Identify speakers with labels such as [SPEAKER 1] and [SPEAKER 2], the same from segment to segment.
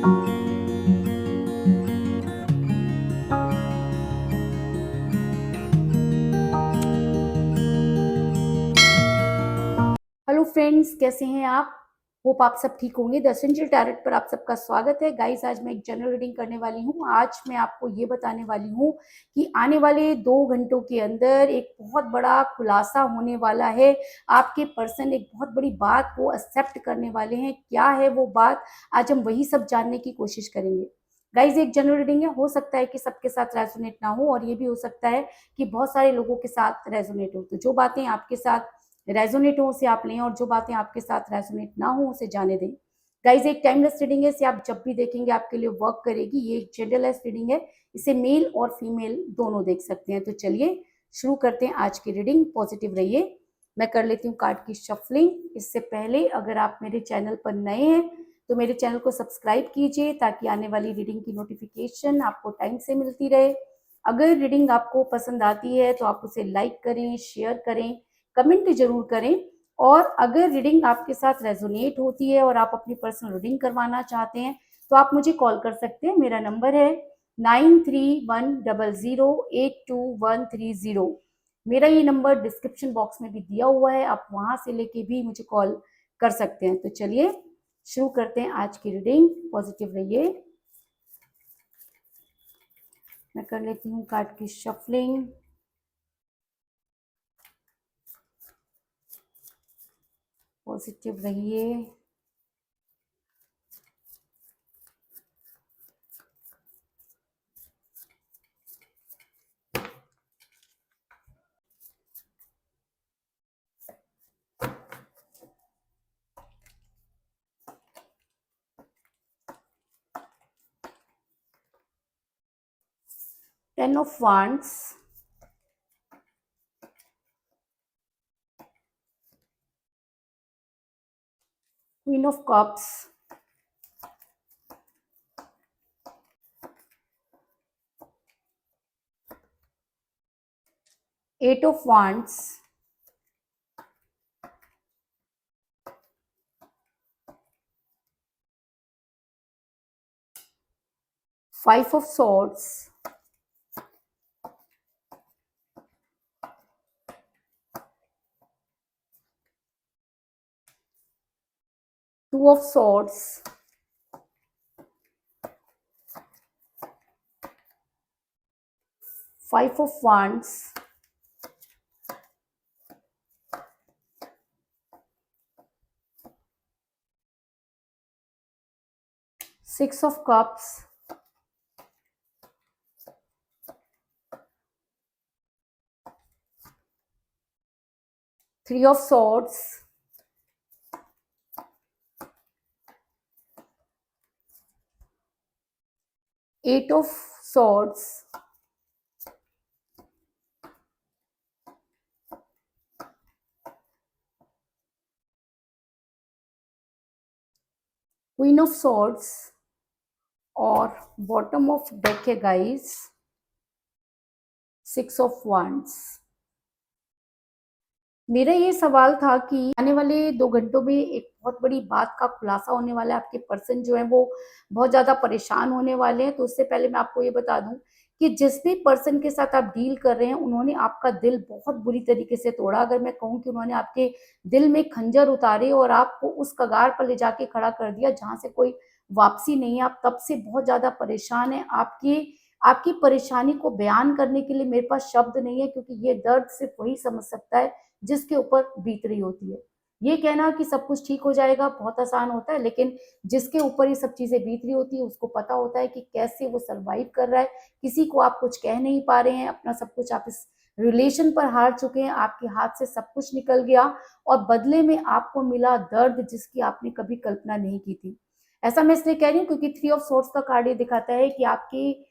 [SPEAKER 1] Hello friends, कैसे हैं आप? होप आप सब ठीक होंगे। द एसेंशियल टैरोट पर आप सबका स्वागत है। गाइस, आज मैं एक जनरल रीडिंग करने वाली हूँ। आज मैं आपको ये बताने वाली हूँ कि आने वाले 2 घंटों के अंदर एक बहुत बड़ा खुलासा होने वाला है। आपके पर्सन एक बहुत बड़ी बात को एक्सेप्ट करने वाले हैं। क्या है वो बात, आज हम वही सब जानने की कोशिश करेंगे। गाइज, एक जनरल रीडिंग है, हो सकता है कि सबके साथ रेजोनेट ना हो, और ये भी हो सकता है कि बहुत सारे लोगों के साथ रेजोनेट हो। तो जो बातें आपके साथ रेजोनेट हो उसे आप लें, और जो बातें आपके साथ रेजोनेट ना हो उसे जाने दें। गाइज, एक टाइमलेस रीडिंग है, इसे आप जब भी देखेंगे आपके लिए वर्क करेगी। ये एक जेंडरलेस रीडिंग है, इसे मेल और फीमेल दोनों देख सकते हैं। तो चलिए शुरू करते हैं आज की रीडिंग। पॉजिटिव रहिए। मैं कर लेती हूँ कार्ड की शफलिंग। इससे पहले अगर आप मेरे चैनल पर नए हैं तो मेरे चैनल को सब्सक्राइब कीजिए, ताकि आने वाली रीडिंग की नोटिफिकेशन आपको टाइम से मिलती रहे। अगर रीडिंग आपको पसंद आती है तो आप उसे लाइक करें, शेयर करें, कमेंट जरूर करें। और अगर रीडिंग आपके साथ रेजोनेट होती है और आप अपनी पर्सनल रीडिंग करवाना चाहते हैं तो आप मुझे कॉल कर सकते हैं। मेरा नंबर है 9310082130। मेरा ये नंबर डिस्क्रिप्शन बॉक्स में भी दिया हुआ है, आप वहां से लेके भी मुझे कॉल कर सकते हैं। तो चलिए शुरू करते हैं आज की रीडिंग। पॉजिटिव रहिए। मैं कर लेती हूँ कार्ड की शफलिंग। पॉजिटिव रहिए। Ten of Wands, Queen of Cups, Eight of Wands, Five of Swords, Two of Swords, Five of Wands, Six of Cups, Three of Swords, Eight of Swords, Queen of Swords, और bottom of deck है guys, Six of Wands। मेरा ये सवाल था कि आने वाले 2 घंटों में एक बहुत बड़ी बात का खुलासा होने वाला है। आपके पर्सन जो है वो बहुत ज्यादा परेशान होने वाले हैं। तो उससे पहले मैं आपको ये बता दूं कि जिस भी पर्सन के साथ आप डील कर रहे हैं उन्होंने आपका दिल बहुत बुरी तरीके से तोड़ा। अगर मैं कहूँ कि उन्होंने आपके दिल में खंजर उतारे और आपको उस कगार पर ले जाके खड़ा कर दिया जहां से कोई वापसी नहीं है। आप तब से बहुत ज्यादा परेशान है। आपकी आपकी परेशानी को बयान करने के लिए मेरे पास शब्द नहीं है, क्योंकि ये दर्द सिर्फ वही समझ सकता है जिसके ऊपर बीत रही होती है। ये कहना कि सब कुछ ठीक हो जाएगा बहुत आसान होता है, लेकिन जिसके ऊपर ये सब चीजें बीत रही होती है उसको पता होता है कि कैसे वो सरवाइव कर रहा है। किसी को आप कुछ कह नहीं पा रहे हैं, अपना सब कुछ आप इस रिलेशन पर हार चुके हैं, आपके हाथ से सब कुछ निकल गया और बदले में आपको मिला दर्द जिसकी आपने कभी कल्पना नहीं की थी। ऐसा मैं इसलिए कह रही हूँ क्योंकि थ्री ऑफ सोर्ट्स का कार्ड ये दिखाता है कि आपकी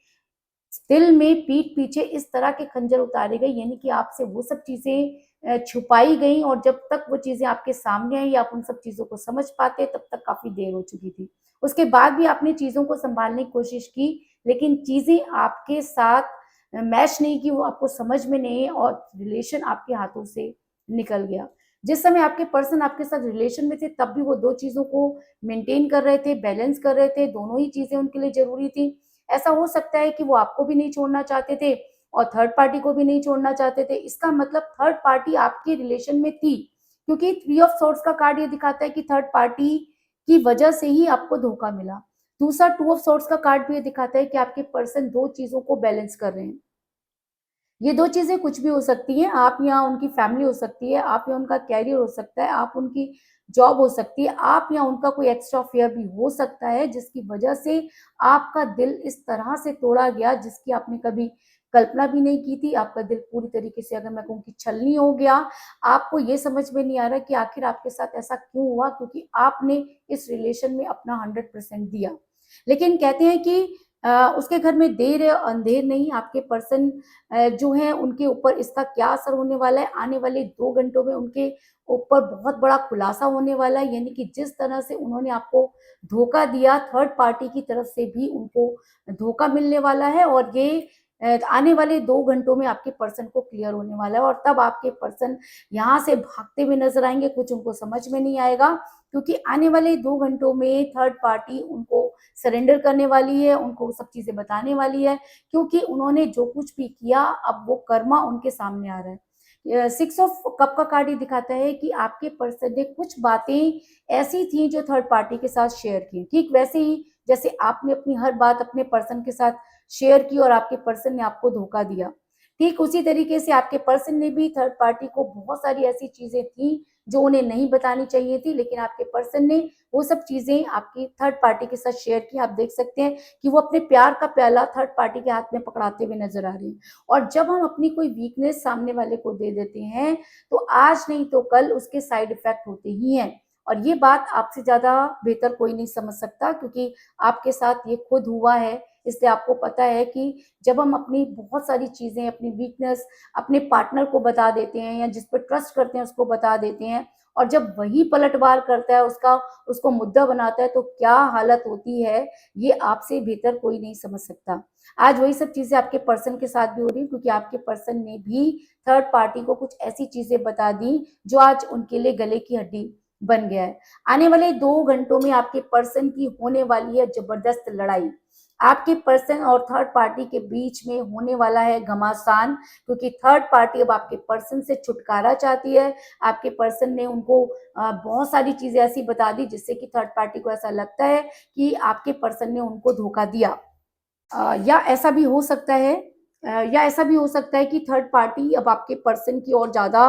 [SPEAKER 1] दिल में पीठ पीछे इस तरह के खंजर उतारे गए, यानी कि आपसे वो सब चीजें छुपाई गई, और जब तक वो चीजें आपके सामने आई आप उन सब चीजों को समझ पाते तब तक काफी देर हो चुकी थी। उसके बाद भी आपने चीजों को संभालने की कोशिश की, लेकिन चीजें आपके साथ मैच नहीं की, वो आपको समझ में नहीं और रिलेशन आपके हाथों से निकल गया। जिस समय आपके पर्सन आपके साथ रिलेशन में थे तब भी वो 2 चीज़ों को मेंटेन कर रहे थे, बैलेंस कर रहे थे, दोनों ही चीज़ें उनके लिए ज़रूरी थी। ऐसा हो सकता है कि वो आपको भी नहीं छोड़ना चाहते थे और थर्ड पार्टी को भी नहीं छोड़ना चाहते थे। इसका मतलब थर्ड पार्टी आपके रिलेशन में थी, क्योंकि थ्री ऑफ सोर्ड्स का कार्ड ये दिखाता है कि थर्ड पार्टी की वजह से ही आपको धोखा मिला। दूसरा टू ऑफ सोर्ड्स का कार्ड भी ये दिखाता है कि आपके पर्सन 2 चीज़ों को बैलेंस कर रहे हैं। ये 2 चीज़ें कुछ भी हो सकती हैं, आप या उनकी फैमिली हो सकती है, आप या उनका करियर हो सकता है, आप उनकी जॉब हो सकती है, आप या उनका कोई एक्स्ट्रा अफेयर भी हो सकता है, जिसकी वजह से आपका दिल इस तरह से तोड़ा गया जिसकी आपने कभी कल्पना भी नहीं की थी। आपका दिल पूरी तरीके से, अगर मैं कहूँ कि छलनी हो गया। आपको ये समझ में नहीं आ रहा कि आखिर आपके साथ ऐसा क्यों हुआ, क्योंकि आपने इस रिलेशन में अपना 100% दिया। लेकिन कहते हैं कि उसके घर में देर है अंधेर नहीं। आपके पर्सन जो है उनके ऊपर इसका क्या असर होने वाला है, आने वाले 2 घंटों में उनके ऊपर बहुत बड़ा खुलासा होने वाला है। यानी कि जिस तरह से उन्होंने आपको धोखा दिया, थर्ड पार्टी की तरफ से भी उनको धोखा मिलने वाला है और ये आने वाले 2 घंटों में आपके पर्सन को क्लियर होने वाला है और तब आपके पर्सन यहाँ से भागते हुए नज़र आएँगे, कुछ उनको समझ में नहीं आएगा, क्योंकि आने वाले 2 घंटों में थर्ड पार्टी उनको सरेंडर करने वाली है, उनको सब चीज़ें बताने वाली है, क्योंकि उन्होंने जो कुछ भी किया अब वो कर्मा उनके सामने आ रहा है। 6 ऑफ कप का कार्ड ये दिखाता है कि आपके पर्सन ने कुछ बातें ऐसी थी जो थर्ड पार्टी के साथ शेयर की। ठीक वैसे ही जैसे आपने अपनी हर बात अपने पर्सन के साथ शेयर की और आपके पर्सन ने आपको धोखा दिया। ठीक उसी तरीके से आपके पर्सन ने भी थर्ड पार्टी को बहुत सारी ऐसी चीज़ें थी जो उन्हें नहीं बतानी चाहिए थी, लेकिन आपके पर्सन ने वो सब चीज़ें आपकी थर्ड पार्टी के साथ शेयर की। आप देख सकते हैं कि वो अपने प्यार का प्याला थर्ड पार्टी के हाथ में पकड़ाते हुए नज़र आ रहे हैं। और जब हम अपनी कोई वीकनेस सामने वाले को दे देते हैं, तो आज नहीं तो कल उसके साइड इफ़ेक्ट होते ही हैं। और ये बात आपसे ज़्यादा बेहतर कोई नहीं समझ सकता, क्योंकि आपके साथ ये खुद हुआ है। इसलिए आपको पता है कि जब हम अपनी बहुत सारी चीज़ें, अपनी वीकनेस अपने पार्टनर को बता देते हैं या जिस पर ट्रस्ट करते हैं उसको बता देते हैं और जब वही पलटवार करता है, उसको मुद्दा बनाता है, तो क्या हालत होती है, ये आपसे बेहतर कोई नहीं समझ सकता। आज वही सब चीज़ें आपके पर्सन के साथ भी हो रही हैं, क्योंकि आपके पर्सन ने भी थर्ड पार्टी को कुछ ऐसी चीज़ें बता दी जो आज उनके लिए गले की हड्डी बन गया है। आने वाले 2 घंटों में आपके पर्सन की होने वाली है जबरदस्त लड़ाई। आपके पर्सन और थर्ड पार्टी के बीच में होने वाला है घमासान, क्योंकि थर्ड पार्टी अब आपके पर्सन से छुटकारा चाहती है। आपके पर्सन ने उनको बहुत सारी चीज़ें ऐसी बता दी जिससे कि थर्ड पार्टी को ऐसा लगता है कि आपके पर्सन ने उनको धोखा दिया। या ऐसा भी हो सकता है या ऐसा भी हो सकता है कि थर्ड पार्टी अब आपके पर्सन की और ज़्यादा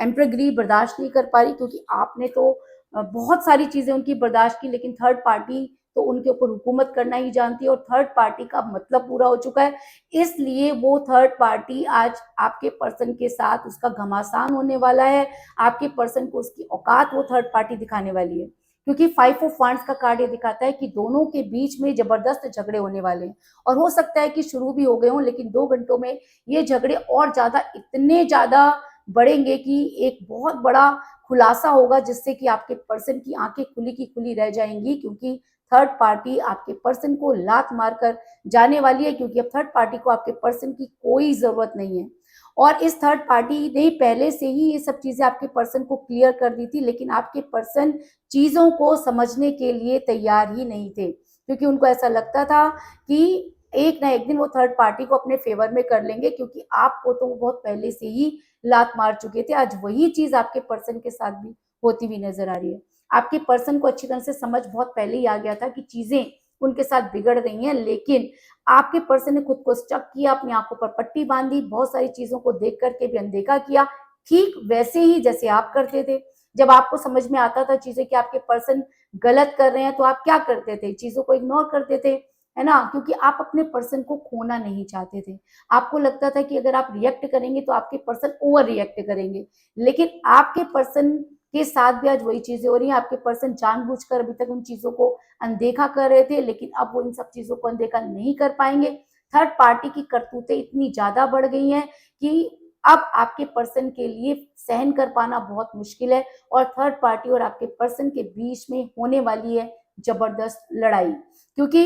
[SPEAKER 1] एम्प्रगिरी बर्दाश्त नहीं कर पा रही, क्योंकि आपने तो बहुत सारी चीज़ें उनकी बर्दाश्त की, लेकिन थर्ड पार्टी तो उनके ऊपर हुकूमत करना ही जानती है और थर्ड पार्टी का मतलब पूरा हो चुका है। इसलिए वो थर्ड पार्टी आज आपके पर्सन के साथ उसका घमासान होने वाला है। आपके पर्सन को उसकी औकात वो थर्ड पार्टी दिखाने वाली है, क्योंकि 5 ऑफ वांड्स का कार्ड ये दिखाता है कि दोनों के बीच में जबरदस्त झगड़े होने वाले हैं और हो सकता है कि शुरू भी हो गए हों, लेकिन 2 घंटों में ये झगड़े और ज़्यादा इतने ज़्यादा बढ़ेंगे कि एक बहुत बड़ा खुलासा होगा, जिससे कि आपके पर्सन की आंखें खुली की खुली रह जाएंगी, क्योंकि थर्ड पार्टी आपके पर्सन को लात मारकर जाने वाली है, क्योंकि अब थर्ड पार्टी को आपके पर्सन की कोई ज़रूरत नहीं है। और इस थर्ड पार्टी ने पहले से ही ये सब चीज़ें आपके पर्सन को क्लियर कर दी थी, लेकिन आपके पर्सन चीज़ों को समझने के लिए तैयार ही नहीं थे, क्योंकि उनको ऐसा लगता था कि एक ना एक दिन वो थर्ड पार्टी को अपने फेवर में कर लेंगे, क्योंकि आपको तो वो बहुत पहले से ही लात मार चुके थे। आज वही चीज़ आपके पर्सन के साथ भी होती हुई नज़र आ रही है। आपके पर्सन को अच्छी तरह से समझ बहुत पहले ही आ गया था कि चीज़ें उनके साथ बिगड़ रही हैं, लेकिन आपके पर्सन ने खुद को स्टक किया, अपनी आँखों पर पट्टी बाँधी, बहुत सारी चीज़ों को देख कर के भी अनदेखा किया, ठीक वैसे ही जैसे आप करते थे। जब आपको समझ में आता था चीज़ें कि आपके पर्सन गलत कर रहे हैं, तो आप क्या करते थे? चीज़ों को इग्नोर करते थे, है ना? क्योंकि आप अपने पर्सन को खोना नहीं चाहते थे। आपको लगता था कि अगर आप रिएक्ट करेंगे तो आपके पर्सन ओवर रिएक्ट करेंगे। लेकिन आपके पर्सन के साथ भी आज वही चीज़ें हो रही हैं। आपके पर्सन जानबूझकर अभी तक उन चीज़ों को अनदेखा कर रहे थे, लेकिन अब वो इन सब चीज़ों को अनदेखा नहीं कर पाएँगे। थर्ड पार्टी की करतूतें इतनी ज़्यादा बढ़ गई हैं कि अब आपके पर्सन के लिए सहन कर पाना बहुत मुश्किल है और थर्ड पार्टी और आपके पर्सन के बीच में होने वाली है जबरदस्त लड़ाई, क्योंकि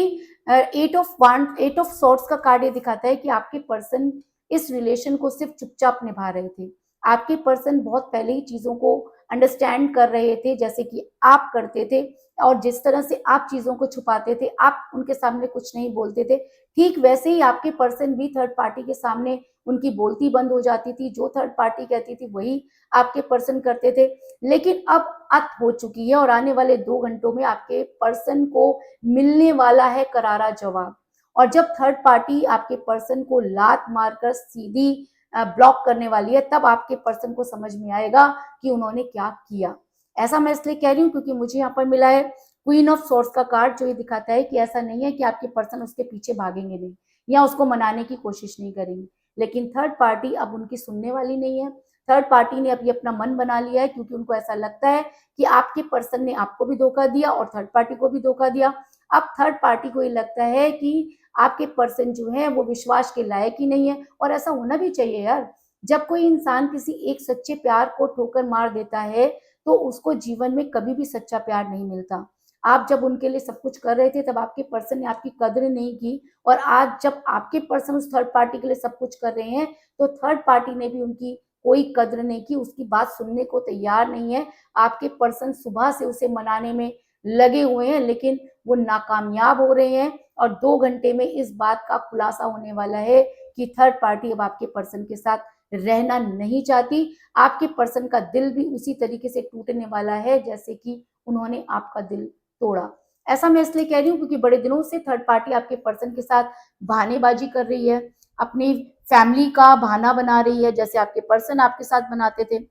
[SPEAKER 1] एट ऑफ सॉर्ड्स का कार्ड ये दिखाता है कि आपके पर्सन इस रिलेशन को सिर्फ चुपचाप निभा रहे थे। आपके पर्सन बहुत पहले ही चीज़ों को अंडरस्टैंड कर रहे थे, जैसे कि आप करते थे, और जिस तरह से आप चीज़ों को छुपाते थे, आप उनके सामने कुछ नहीं बोलते थे, ठीक वैसे ही आपके पर्सन भी थर्ड पार्टी के सामने उनकी बोलती बंद हो जाती थी। जो थर्ड पार्टी कहती थी वही आपके पर्सन करते थे। लेकिन अब अत हो चुकी है और आने वाले 2 घंटों में आपके पर्सन को मिलने वाला है करारा जवाब। और जब थर्ड पार्टी आपके पर्सन को लात मारकर सीधी ब्लॉक करने वाली है, तब आपके पर्सन को समझ में आएगा कि उन्होंने क्या किया। ऐसा मैं इसलिए कह रही हूँ क्योंकि मुझे यहाँ पर मिला है क्वीन ऑफ सोर्स का कार्ड, जो ये दिखाता है कि ऐसा नहीं है कि आपके पर्सन उसके पीछे भागेंगे नहीं या उसको मनाने की कोशिश नहीं करेंगे, लेकिन थर्ड पार्टी अब उनकी सुनने वाली नहीं है। थर्ड पार्टी ने अभी अपना मन बना लिया है, क्योंकि उनको ऐसा लगता है कि आपके पर्सन ने आपको भी धोखा दिया और थर्ड पार्टी को भी धोखा दिया। अब थर्ड पार्टी को ये लगता है कि आपके पर्सन जो है वो विश्वास के लायक ही नहीं है, और ऐसा होना भी चाहिए यार। जब कोई इंसान किसी एक सच्चे प्यार को ठोकर मार देता है, तो उसको जीवन में कभी भी सच्चा प्यार नहीं मिलता। आप जब उनके लिए सब कुछ कर रहे थे, तब आपके पर्सन ने आपकी कदर नहीं की, और आज जब आपके पर्सन उस थर्ड पार्टी के लिए सब कुछ कर रहे हैं, तो थर्ड पार्टी ने भी उनकी कोई कद्र नहीं की, उसकी बात सुनने को तैयार नहीं है। आपके पर्सन सुबह से उसे मनाने में लगे हुए हैं, लेकिन वो नाकामयाब हो रहे हैं, और 2 घंटे में इस बात का खुलासा होने वाला है कि थर्ड पार्टी अब आपके पर्सन के साथ रहना नहीं चाहती। आपके पर्सन का दिल भी उसी तरीके से टूटने वाला है जैसे कि उन्होंने आपका दिल तोड़ा। ऐसा मैं इसलिए कह रही हूँ क्योंकि बड़े दिनों से थर्ड पार्टी आपके पर्सन के साथ बहानेबाजी कर रही है, अपनी फैमिली का बहाना बना रही है, जैसे आपके पर्सन आपके साथ बनाते थे।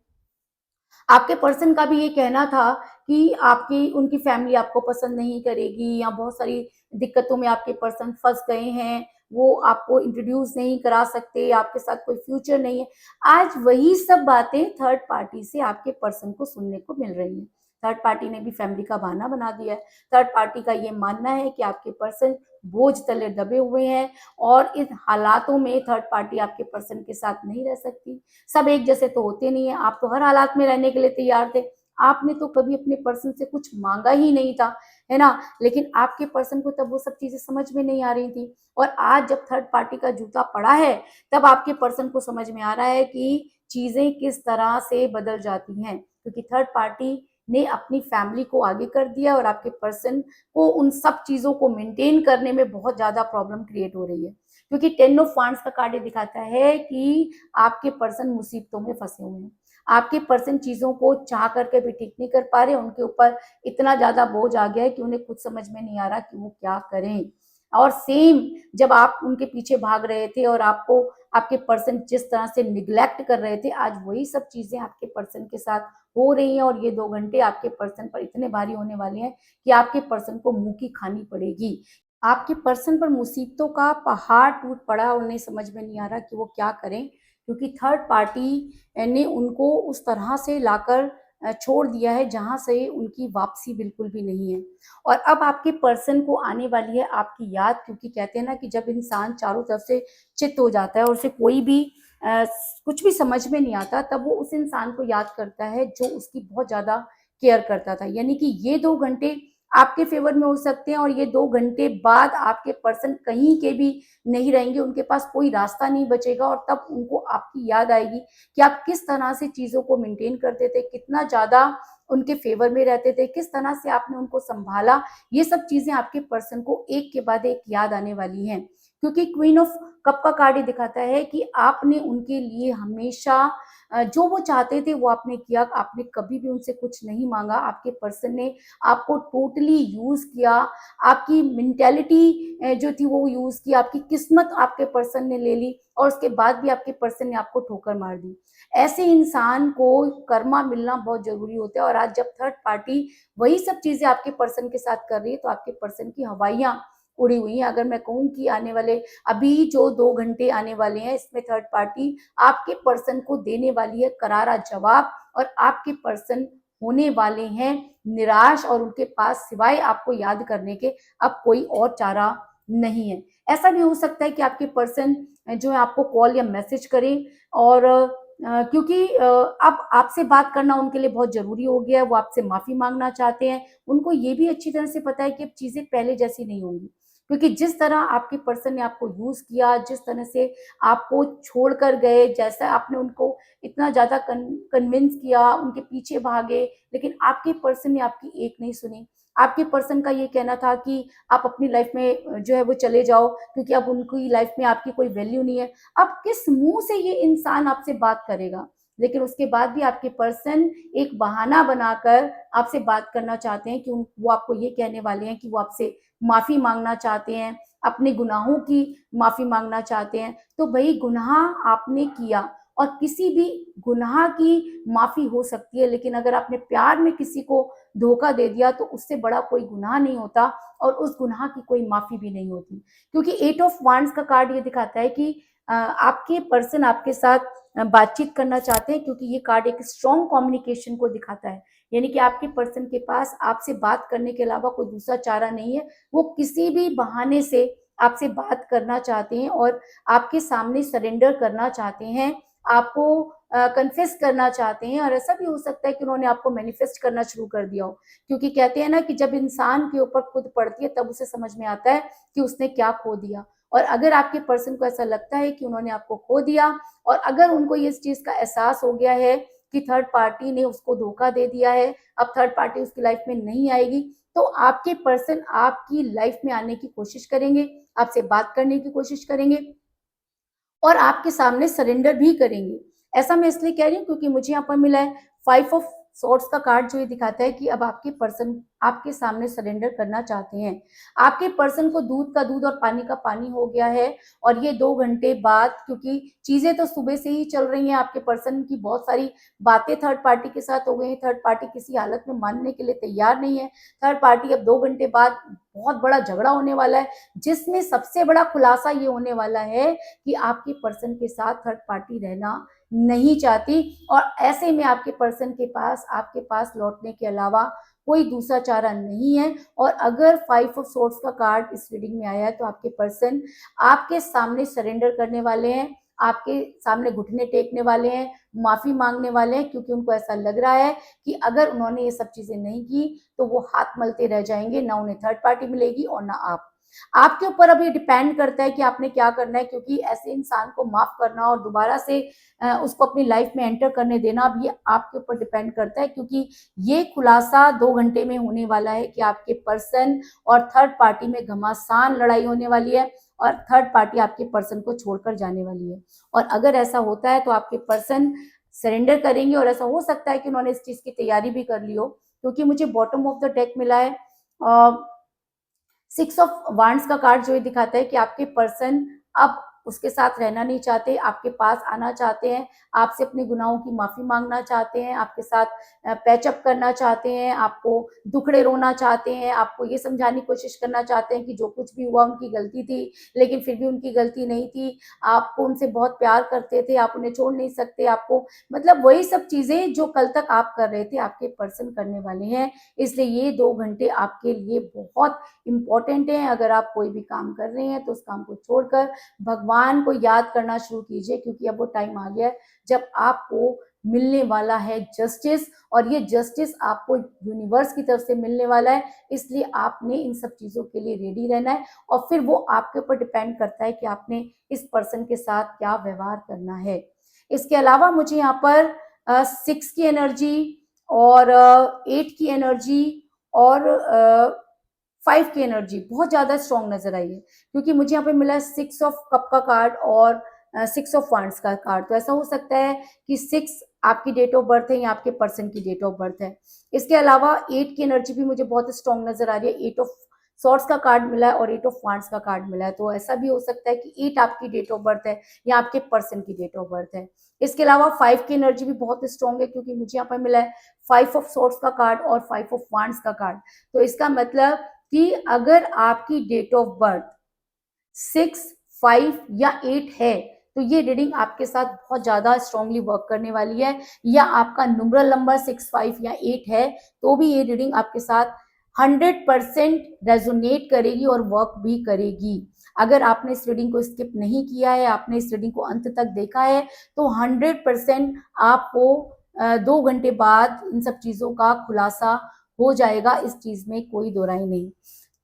[SPEAKER 1] आपके पर्सन का भी ये कहना था कि आपकी उनकी फैमिली आपको पसंद नहीं करेगी, या बहुत सारी दिक्कतों में आपके पर्सन फंस गए हैं, वो आपको इंट्रोड्यूस नहीं करा सकते, आपके साथ कोई फ्यूचर नहीं है। आज वही सब बातें थर्ड पार्टी से आपके पर्सन को सुनने को मिल रही हैं। थर्ड पार्टी ने भी फैमिली का बहाना बना दिया है। थर्ड पार्टी का ये मानना है कि आपके पर्सन बोझ तले दबे हुए हैं, और इन हालातों में थर्ड पार्टी आपके पर्सन के साथ नहीं रह सकती। सब एक जैसे तो होते नहीं है, आप तो हर हालात में रहने के लिए तैयार थे। आपने तो कभी अपने पर्सन से कुछ मांगा ही नहीं था, है ना? लेकिन आपके पर्सन को तब वो सब चीजें समझ में नहीं आ रही थी, और आज जब थर्ड पार्टी का जूता पड़ा है, तब आपके पर्सन को समझ में आ रहा है कि चीजें किस तरह से बदल जाती हैं, क्योंकि थर्ड पार्टी ने अपनी फैमिली को आगे कर दिया, और आपके पर्सन को उन सब चीजों को मेंटेन करने में बहुत ज्यादा प्रॉब्लम क्रिएट हो रही है, क्योंकि 10 ऑफ वांड्स का कार्ड ये दिखाता है कि आपके पर्सन मुसीबतों में फंसे हुए हैं। आपके पर्सन चीजों को चाह करके भी ठीक नहीं कर पा रहे, उनके ऊपर इतना ज्यादा बोझ आ गया है कि उन्हें खुद समझ में नहीं आ रहा कि वो क्या करें। और सेम जब आप उनके पीछे भाग रहे थे और आपको आपके पर्सन जिस तरह से निग्लेक्ट कर रहे थे, आज वही सब चीजें आपके पर्सन के साथ हो रही हैं, और ये 2 घंटे आपके पर्सन पर इतने भारी होने वाले हैं कि आपके पर्सन को मुंह की खानी पड़ेगी। आपके पर्सन पर मुसीबतों का पहाड़ टूट पड़ा, उन्हें समझ में नहीं आ रहा कि वो क्या करें, क्योंकि थर्ड पार्टी ने उनको उस तरह से लाकर छोड़ दिया है जहां से उनकी वापसी बिल्कुल भी नहीं है। और अब आपके पर्सन को आने वाली है आपकी याद, क्योंकि कहते हैं ना कि जब इंसान चारों तरफ से चित हो जाता है और उसे कोई भी अ, कुछ भी समझ में नहीं आता, तब वो उस इंसान को याद करता है जो उसकी बहुत ज्यादा केयर करता था। यानी कि ये 2 घंटे आपके फेवर में हो सकते हैं, और ये 2 घंटे बाद आपके पर्सन कहीं के भी नहीं रहेंगे, उनके पास कोई रास्ता नहीं बचेगा, और तब उनको आपकी याद आएगी कि आप किस तरह से चीज़ों को मेंटेन करते थे, कितना ज़्यादा उनके फेवर में रहते थे, किस तरह से आपने उनको संभाला। ये सब चीज़ें आपके पर्सन को एक के बाद एक याद आने वाली हैं, क्योंकि क्वीन ऑफ कप का कार्ड ये दिखाता है कि आपने उनके लिए हमेशा जो वो चाहते थे वो आपने किया, आपने कभी भी उनसे कुछ नहीं मांगा। आपके पर्सन ने आपको टोटली यूज किया, आपकी मेंटेलिटी जो थी वो यूज की, आपकी किस्मत आपके पर्सन ने ले ली, और उसके बाद भी आपके पर्सन ने आपको ठोकर मार दी। ऐसे इंसान को कर्मा मिलना बहुत जरूरी होता है, और आज जब थर्ड पार्टी वही सब चीजें आपके पर्सन के साथ कर रही है, तो आपके पर्सन की हवाइयां उड़ी हुई हैं। अगर मैं कहूँ कि आने वाले अभी जो 2 घंटे आने वाले हैं, इसमें थर्ड पार्टी आपके पर्सन को देने वाली है करारा जवाब, और आपके पर्सन होने वाले हैं निराश, और उनके पास सिवाय आपको याद करने के अब कोई और चारा नहीं है। ऐसा भी हो सकता है कि आपके पर्सन जो है आपको कॉल या मैसेज करें, और क्योंकि अब आपसे बात करना उनके लिए बहुत जरूरी हो गया है, वो आपसे माफी मांगना चाहते हैं। उनको ये भी अच्छी तरह से पता है कि अब चीजें पहले जैसी नहीं होंगी, क्योंकि जिस तरह आपके पर्सन ने आपको यूज़ किया, जिस तरह से आपको छोड़कर गए, जैसा आपने उनको इतना ज़्यादा कन्विंस किया, उनके पीछे भागे, लेकिन आपके पर्सन ने आपकी एक नहीं सुनी। आपके पर्सन का ये कहना था कि आप अपनी लाइफ में जो है वो चले जाओ, क्योंकि अब उनकी लाइफ में आपकी कोई वैल्यू नहीं है। अब किस मुँह से ये इंसान आपसे बात करेगा? लेकिन उसके बाद भी आपके पर्सन एक बहाना बनाकर आपसे बात करना चाहते हैं कि वो आपको ये कहने वाले हैं कि वो आपसे माफ़ी माँगना चाहते हैं, अपने गुनाहों की माफ़ी माँगना चाहते हैं। तो भई गुनाह आपने किया, और किसी भी गुनाह की माफ़ी हो सकती है, लेकिन अगर आपने प्यार में किसी को धोखा दे दिया तो उससे बड़ा कोई गुनाह नहीं होता, और उस गुनाह की कोई माफ़ी भी नहीं होती। क्योंकि 8 ऑफ वांड्स का कार्ड ये दिखाता है कि आपके पर्सन आपके साथ बातचीत करना चाहते हैं, क्योंकि ये कार्ड एक स्ट्रॉन्ग कम्युनिकेशन को दिखाता है। यानी कि आपके पर्सन के पास आपसे बात करने के अलावा कोई दूसरा चारा नहीं है। वो किसी भी बहाने से आपसे बात करना चाहते हैं और आपके सामने सरेंडर करना चाहते हैं, आपको कन्फेस करना चाहते हैं, और ऐसा भी हो सकता है कि उन्होंने आपको मैनिफेस्ट करना शुरू कर दिया हो। क्योंकि कहते हैं ना कि जब इंसान के ऊपर खुद पड़ती है तब उसे समझ में आता है कि उसने क्या खो दिया। और अगर आपके पर्सन को ऐसा लगता है कि उन्होंने आपको खो दिया, और अगर उनको इस चीज़ का एहसास हो गया है कि थर्ड पार्टी ने उसको धोखा दे दिया है, अब थर्ड पार्टी उसकी लाइफ में नहीं आएगी, तो आपके पर्सन आपकी लाइफ में आने की कोशिश करेंगे, आपसे बात करने की कोशिश करेंगे, और आपके सामने सरेंडर भी करेंगे। ऐसा मैं इसलिए कह रही हूँ क्योंकि मुझे यहाँ पर मिला है 5 ऑफ सॉर्ड्स का कार्ड, जो ये दिखाता है कि अब आपके पर्सन आपके सामने सरेंडर करना चाहते हैं। आपके पर्सन को दूध का दूध और पानी का पानी हो गया है, और ये 2 घंटे बाद, क्योंकि चीज़ें तो सुबह से ही चल रही हैं, आपके पर्सन की बहुत सारी बातें थर्ड पार्टी के साथ हो गई हैं, थर्ड पार्टी किसी हालत में मानने के लिए तैयार नहीं है। थर्ड पार्टी अब 2 घंटे बाद बहुत बड़ा झगड़ा होने वाला है, जिसमें सबसे बड़ा खुलासा ये होने वाला है कि आपके पर्सन के साथ थर्ड पार्टी रहना नहीं चाहती, और ऐसे में आपके पास लौटने के अलावा कोई दूसरा चारा नहीं है। और अगर 5 ऑफ सोर्ड्स का कार्ड इस रीडिंग में आया है तो आपके पर्सन आपके सामने सरेंडर करने वाले हैं, आपके सामने घुटने टेकने वाले हैं, माफी मांगने वाले हैं, क्योंकि उनको ऐसा लग रहा है कि अगर उन्होंने ये सब चीजें नहीं की तो वो हाथ मलते रह जाएंगे, ना उन्हें थर्ड पार्टी मिलेगी और ना आप। आपके ऊपर अब ये डिपेंड करता है कि आपने क्या करना है, क्योंकि ऐसे इंसान को माफ करना और दोबारा से उसको अपनी लाइफ में एंटर करने देना, अब ये आपके ऊपर डिपेंड करता है, क्योंकि ये खुलासा 2 घंटे में होने वाला है कि आपके पर्सन और थर्ड पार्टी में घमासान लड़ाई होने वाली है, और थर्ड पार्टी आपके पर्सन को छोड़कर जाने वाली है। और अगर ऐसा होता है तो आपके पर्सन सरेंडर करेंगे, और ऐसा हो सकता है कि उन्होंने इस चीज की तैयारी भी कर ली हो, क्योंकि मुझे बॉटम ऑफ द डेक मिला है 6 ऑफ वांड्स का कार्ड, जो ये दिखाता है कि आपके पर्सन अब उसके साथ रहना नहीं चाहते, आपके पास आना चाहते हैं, आपसे अपने गुनाहों की माफी मांगना चाहते हैं, आपके साथ पैचअप करना चाहते हैं, आपको दुखड़े रोना चाहते हैं, आपको ये समझाने की कोशिश करना चाहते हैं कि जो कुछ भी हुआ उनकी गलती थी, लेकिन फिर भी उनकी गलती नहीं थी, आपको उनसे बहुत प्यार करते थे, आप उन्हें छोड़ नहीं सकते, आपको मतलब वही सब चीजें जो कल तक आप कर रहे थे आपके पर्सन करने वाले हैं। इसलिए ये 2 घंटे आपके लिए बहुत इम्पोर्टेंट है। अगर आप कोई भी काम कर रहे हैं तो उस काम को छोड़कर भगवान को याद करना शुरू कीजिए, क्योंकि अब वो टाइम आ गया है जब आपको मिलने वाला है जस्टिस, और ये जस्टिस आपको यूनिवर्स की तरफ से मिलने वाला है। इसलिए आपने इन सब चीजों के लिए रेडी रहना है, और फिर वो आपके ऊपर डिपेंड करता है कि आपने इस पर्सन के साथ क्या व्यवहार करना है। इसके अलावा मुझे यहाँ पर 6 की एनर्जी और 8 की एनर्जी और 5 की एनर्जी बहुत ज्यादा स्ट्रॉन्ग नजर आई है, क्योंकि मुझे यहाँ पे मिला है 6 ऑफ कप का कार्ड और 6 ऑफ वांड्स का कार्ड। तो ऐसा हो सकता है कि 6 आपकी डेट ऑफ बर्थ है या आपके पर्सन की डेट ऑफ बर्थ है। इसके अलावा 8 की एनर्जी भी मुझे बहुत स्ट्रॉन्ग नजर आ रही है, 8 ऑफ सॉर्ड्स का कार्ड मिला है और 8 ऑफ वांड्स का कार्ड मिला है। तो ऐसा भी हो सकता है कि 8 आपकी डेट ऑफ बर्थ है या आपके पर्सन की डेट ऑफ बर्थ है। इसके अलावा 5 की एनर्जी भी बहुत स्ट्रॉन्ग है, क्योंकि मुझे यहाँ पर मिला है 5 ऑफ सॉर्ड्स का कार्ड और 5 ऑफ वांड्स का कार्ड। तो इसका मतलब कि अगर आपकी डेट ऑफ बर्थ 6, 5 या 8 है तो ये रीडिंग आपके साथ बहुत ज्यादा स्ट्रांगली वर्क करने वाली है, या आपका न्यूमरल नंबर 6, 5 या 8 है तो भी ये रीडिंग आपके साथ 100% रेजोनेट करेगी और वर्क भी करेगी। अगर आपने इस रीडिंग को स्किप नहीं किया है, आपने इस रीडिंग को अंत तक देखा है, तो 100% आपको 2 घंटे बाद इन सब चीजों का खुलासा हो जाएगा, इस चीज में कोई दो राय नहीं।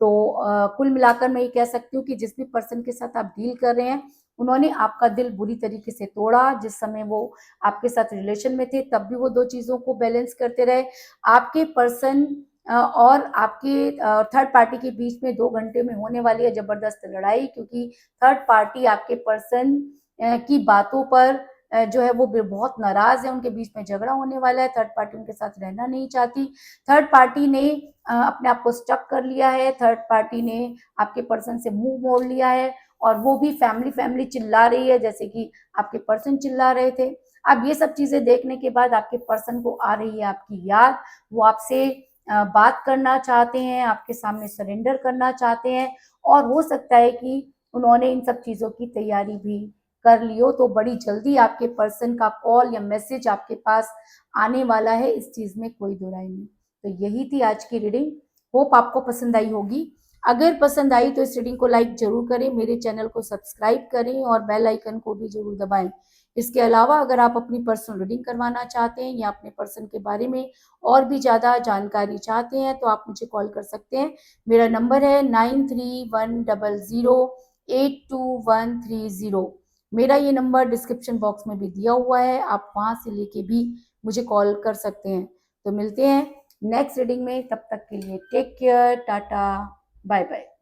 [SPEAKER 1] तो कुल मिलाकर मैं ये कह सकती हूँ कि जिस भी पर्सन के साथ आप डील कर रहे हैं, उन्होंने आपका दिल बुरी तरीके से तोड़ा। जिस समय वो आपके साथ रिलेशन में थे तब भी वो 2 चीज़ों को बैलेंस करते रहे। आपके पर्सन और आपके थर्ड पार्टी के बीच में 2 घंटे में होने वाली है ज़बरदस्त लड़ाई, क्योंकि थर्ड पार्टी आपके पर्सन की बातों पर जो है वो बहुत नाराज़ है, उनके बीच में झगड़ा होने वाला है, थर्ड पार्टी उनके साथ रहना नहीं चाहती। थर्ड पार्टी ने अपने आप को स्टक कर लिया है, थर्ड पार्टी ने आपके पर्सन से मुँह मोड़ लिया है, और वो भी फैमिली चिल्ला रही है जैसे कि आपके पर्सन चिल्ला रहे थे। अब ये सब चीज़ें देखने के बाद आपके पर्सन को आ रही है आपकी याद, वो आपसे बात करना चाहते हैं, आपके सामने सरेंडर करना चाहते हैं, और हो सकता है कि उन्होंने इन सब चीज़ों की तैयारी भी कर ली हो, तो बड़ी जल्दी आपके पर्सन का कॉल या मैसेज आपके पास आने वाला है, इस चीज़ में कोई दो राय नहीं। तो यही थी आज की रीडिंग, होप आपको पसंद आई होगी। अगर पसंद आई तो इस रीडिंग को लाइक जरूर करें, मेरे चैनल को सब्सक्राइब करें और बेल आइकन को भी जरूर दबाएं। इसके अलावा अगर आप अपनी पर्सनल रीडिंग करवाना चाहते हैं या अपने पर्सन के बारे में और भी ज़्यादा जानकारी चाहते हैं तो आप मुझे कॉल कर सकते हैं। मेरा नंबर है 9310082130। मेरा ये नंबर डिस्क्रिप्शन बॉक्स में भी दिया हुआ है, आप वहाँ से लेके भी मुझे कॉल कर सकते हैं। तो मिलते हैं नेक्स्ट रीडिंग में, तब तक के लिए take care, tata, bye bye.